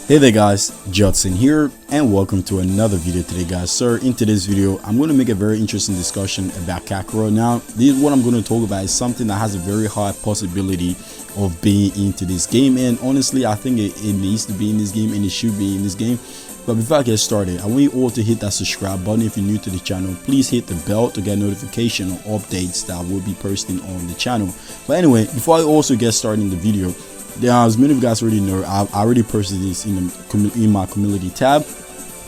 Hey there guys, JustSaiyanZ here and welcome to another video today guys. So in today's video, I'm going to make a very interesting discussion about KAKAROT. Now, what I'm going to talk about is something that has a very high possibility of being into this game, and honestly I think it needs to be in this game and it should be in this game. But before I get started, I want you all to hit that subscribe button. If you're new to the channel, please hit the bell to get notification on updates that I will be posting on the channel. But anyway, before I also get started in the video, as many of you guys already know, I already posted this in my community tab.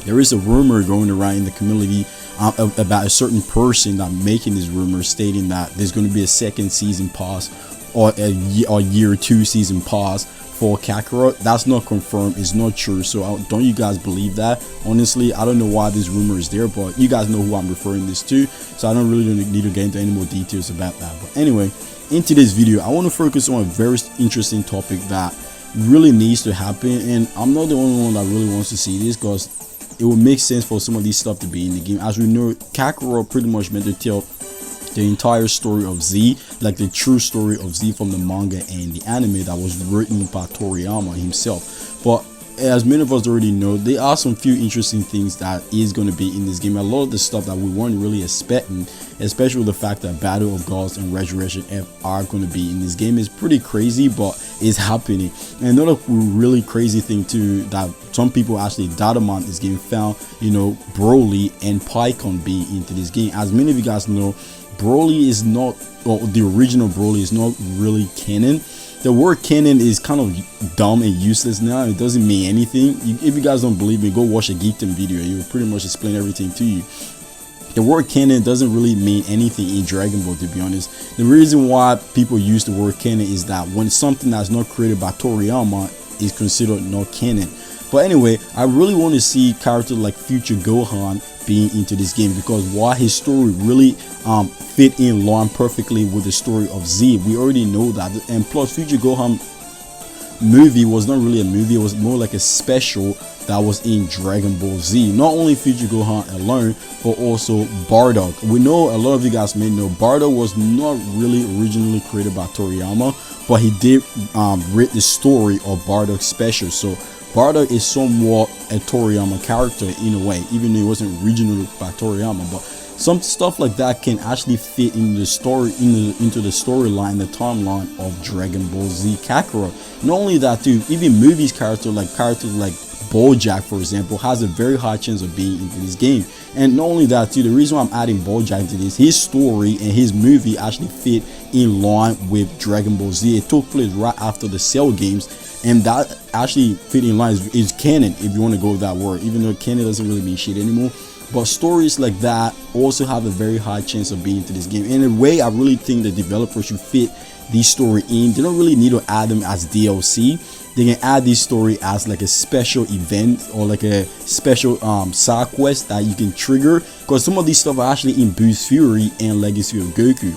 There is a rumor going around in the community about a certain person that making this rumor, stating that there's going to be a second season pass or a year 2 season pass for KAKAROT. That's not confirmed, it's not true, so don't you guys believe that? Honestly, I don't know why this rumor is there, but you guys know who I'm referring this to, so I don't really need to get into any more details about that. But anyway, in today's video, I want to focus on a very interesting topic that really needs to happen, and I'm not the only one that really wants to see this, because it will make sense for some of these stuff to be in the game. As we know, KAKAROT pretty much meant to tell the entire story of Z, like the true story of Z from the manga and the anime that was written by Toriyama himself. But as many of us already know, there are some few interesting things that is going to be in this game. A lot of the stuff that we weren't really expecting, especially the fact that Battle of Gods and Resurrection F are going to be in this game, is pretty crazy, but it's happening. And another really crazy thing too, that some people actually doubted about this game, found, you know, Broly and Python being into this game. As many of you guys know, Broly is not, or the original Broly is not really canon. The word canon is kind of dumb and useless now. It doesn't mean anything. If you guys don't believe me, go watch a Geekdom video. It will pretty much explain everything to you. The word canon doesn't really mean anything in Dragon Ball, to be honest. The reason why people use the word canon is that when something that's not created by Toriyama is considered not canon. But anyway, I really want to see characters like Future Gohan being into this game, because while his story really fit in line perfectly with the story of Z, we already know that. And plus, Future Gohan movie was not really a movie, it was more like a special that was in Dragon Ball Z. Not only Future Gohan alone, but also Bardock. We know, a lot of you guys may know, Bardock was not really originally created by Toriyama, but he did write the story of Bardock special. So Bardock is somewhat a Toriyama character in a way, even though it wasn't originally by Toriyama. But some stuff like that can actually fit into the story, into the storyline, the timeline of Dragon Ball Z KAKAROT. Not only that too, even movies characters like BoJack, for example, has a very high chance of being into this game. And not only that too, the reason why I'm adding BoJack into this, his story and his movie actually fit in line with Dragon Ball Z. It took place right after the Cell games, and that actually fit in line, is canon, if you want to go with that word, even though canon doesn't really mean shit anymore. But stories like that also have a very high chance of being into this game. In a way, I really think the developers should fit this story in. They don't really need to add them as DLC. They can add this story as like a special event or like a special side quest that you can trigger, because some of these stuff are actually in Boost Fury and Legacy of Goku.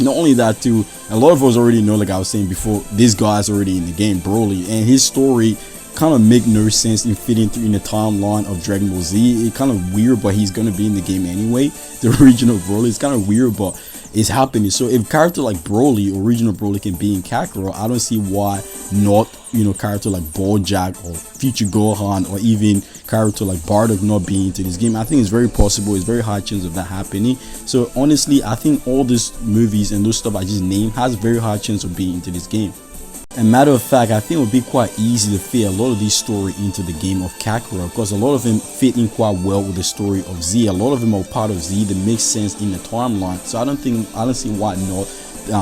Not only that too, a lot of us already know, like I was saying before, this guy is already in the game, Broly, and his story kind of make no sense in fitting through in the timeline of Dragon Ball Z. It's kind of weird, but he's gonna be in the game anyway. The original Broly is kind of weird, but it's happening. So if character like Broly, original Broly, can be in KAKAROT, I don't see why not, you know, character like BoJack or Future Gohan or even character like Bardock not being into this game. I think it's very possible, it's very high chance of that happening. So honestly, I think all these movies and those stuff I just named has very high chance of being into this game. And matter of fact, I think it would be quite easy to fit a lot of this story into the game of KAKAROT, because a lot of them fit in quite well with the story of Z. A lot of them are part of Z that makes sense in the timeline. So I don't see why not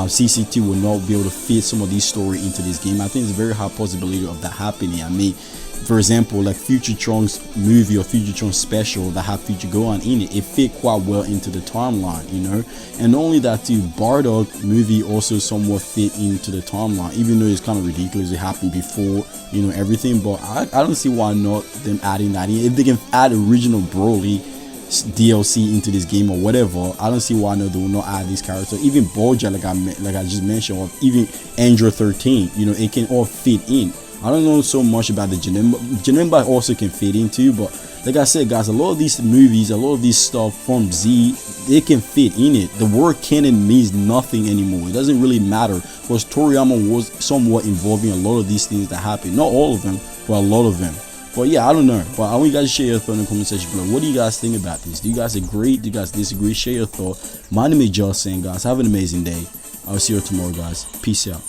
CC2 will not be able to fit some of these story into this game. I think there's a very high possibility of that happening. I mean, for example, like Future Trunks movie or Future Trunks special that have Future Gohan in it, it fit quite well into the timeline, you know. And not only that too, Bardock movie also somewhat fit into the timeline, even though it's kind of ridiculous, it happened before, you know, everything. But I don't see why not them adding that in. If they can add original Broly DLC into this game or whatever, I don't see why no, they will not add this character. Even BoJack, like I just mentioned, or even Android 13, you know, it can all fit in. I don't know so much about the Janemba also can fit into, but like I said guys, a lot of these movies, a lot of this stuff from Z, they can fit in it. The word canon means nothing anymore. It doesn't really matter, because Toriyama was somewhat involved in a lot of these things that happen. Not all of them, for a lot of them. But yeah, I don't know. But I want you guys to share your thought in the comment section below. What do you guys think about this? Do you guys agree? Do you guys disagree? Share your thought. My name is JustSaiyanZ, guys. Have an amazing day. I'll see you tomorrow, guys. Peace out.